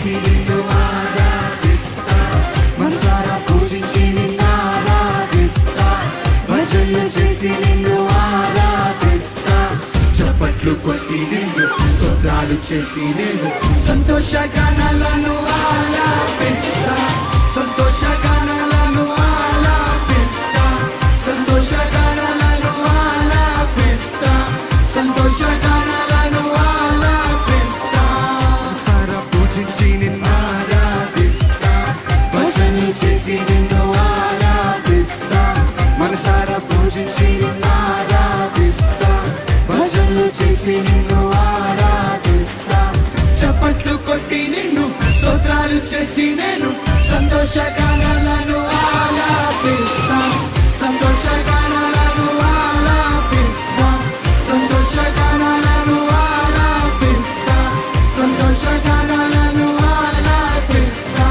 చేసి నిన్ను ఆరాధిస్తా, మనసారా పూజించి నిన్ను ఆరాధిస్తా, భజనలు చేసి నిన్ను ఆరాధిస్తా, చప్పట్లు కొట్టి నిన్ను స్తోత్రాలు చేసి నిన్ను సంతోషగానాలను ఆలాపిస్తా, సంతోషగానాలను ఆలాపిస్తా, సంతోషగానాలను ఆలాపిస్తా, సంతోషగానాలను ఆలాపిస్తా, మనసారా పూజించి నిన్ను ఆరాధిస్తా, భజనలు చేసి నిన్ను ఆరాధిస్తా, మనసారా పూజించి నిన్ను ఆరాధిస్తా, భజనలు చేసి నిన్ను ఆరాధిస్తా, చప్పట్లు కొట్టి నిన్ను స్తోత్రాలు చేసి నేను సంతోషగానాలను ఆలాపిస్తా, సంతోషగానాలను ఆలాపిస్తా, సంతోషగానాలను ఆలాపిస్తా, సంతోషగానాలను ఆలాపిస్తా.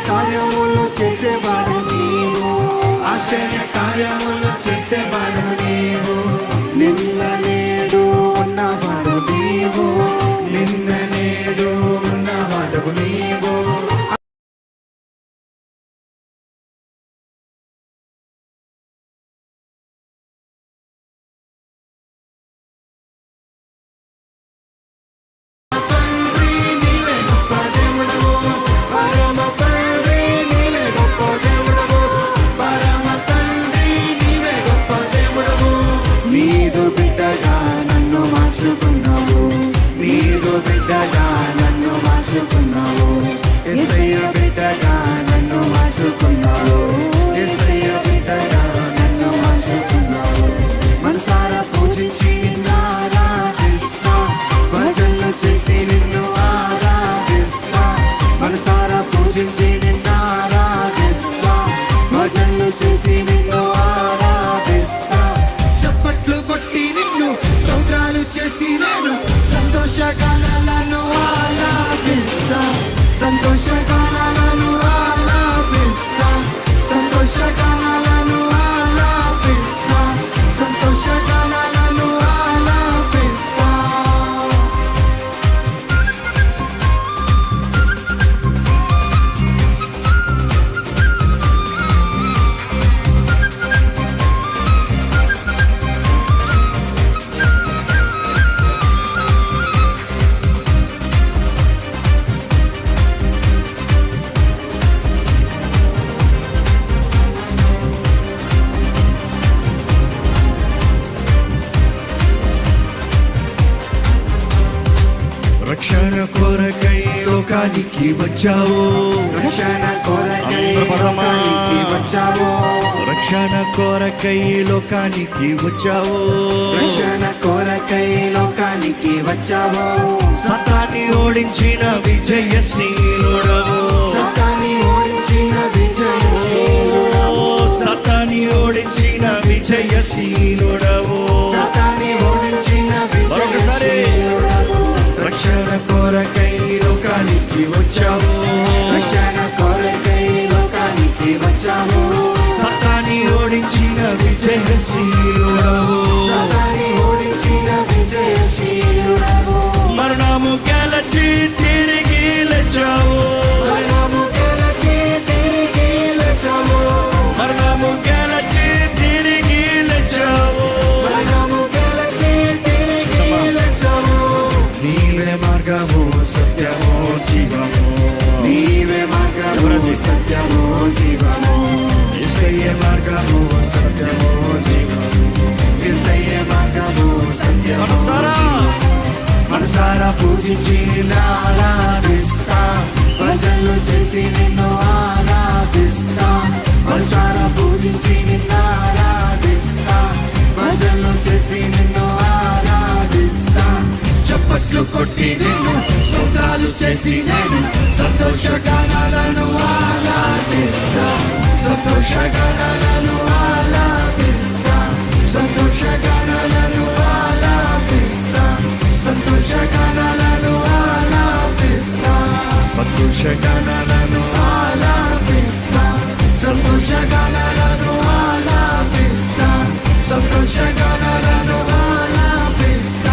కార్యములు చేసేవాడు నీవు, ఆశ్చర్య కార్యములు చేసేవాడు నీవు, నిన్న నేడు ఉన్నవాడు నీవు, నిన్న నేడు ఉన్నవాడు నీవు. నీదు బిడ్డగా నన్ను మార్చుకున్నావు, యేసయ్య బిడ్డగా నన్ను మార్చుకున్నావు, యేసయ్య బిడ్డగా నన్ను మార్చుకున్నావు, మనసారా పూజించి నిన్ను ఆరాధిస్తా, భజనలు చేసి నిన్ను ఆరాధిస్తా, మనసారా పూజించి నిన్ను ఆరాధిస్తా, భజనలు చేసి నిన్ను ఆరాధిస్తా, చప్పట్లు కొట్టి నిన్ను స్తోత్రాలు చేసి నేను సంతోషగానాలను ఆలాపిస్తా, సంతోషగానాలను ఆలాపిస్తా, సంతోషగానాలను ఆలాపిస్తా, సంతోషగానాలను ఆలాపిస్తా. రక్షణ కొరకై లోకానికి వచ్చావు, రక్షణ కొరకై లోకానికి వచ్చావు, రక్షణ కొరకై లోకానికి వచ్చావు, రక్షణ కొరకై లోకానికి వచ్చావు, సతాన్ని ఓడించిన విజయశీలుడవు, సతాన్ని ఓడించిన విజయశీలుడవు, సతాన్ని ఓడించిన విజయశీలుడవు, సతాన్ని ఓడించిన విజయశీలుడవు, రక్షణ కొరకై లోకానికి వచ్చావు, రక్షణ కొరకై లోకానికి వచ్చావు, సతాన్ని ఓడించిన విజయశీలుడవు, సతాన్ని ఓడించిన విజయశీలుడవు, మరణము గెలచి తిరిగి లేచావు, మరణము గెలచి తిరిగి లేచావు, మరణము గెలచి తిరిగి లేచావు, మరణము గెలచి తిరిగి లేచావు, నీవే మార్గము సత్యము జీవము, నీవే మార్గము సత్యము జీవము, యేసయ్య మార్గము సత్యము జీవము, మనసారా మనసారా పూజించి నిన్ను ఆరాధిస్తా, భజనలు చేసి నిన్ను ఆరాధిస్తా. మనసారా పూజించి నిన్ను ఆరాధిస్తా, భజనలు చేసి నిన్ను ఆరాధిస్తా. చప్పట్లు కొట్టి నిన్ను స్తోత్రాలు చేసి నేను సంతోషగానాలను ఆలాపిస్తా, సంతోషగానాలను ఆలాపిస్తా, సంతోషగానాలను ఆలాపిస్తా, సంతోషగానాలను ఆలాపిస్తా, సంతోషగానాలను ఆలాపిస్తా, సంతోషగానాలను ఆలాపిస్తా, సంతోషగానాలను ఆలాపిస్తా,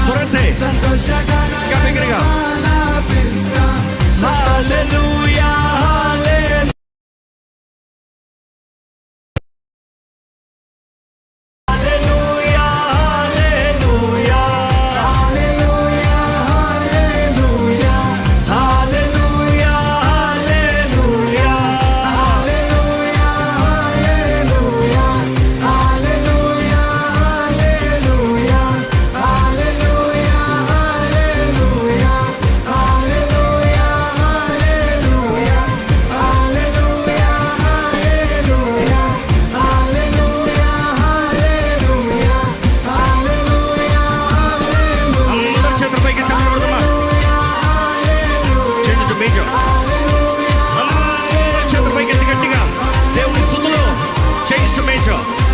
సంతోషగానాలను ఆలాపిస్తా. హల్లెలూయా Change to major.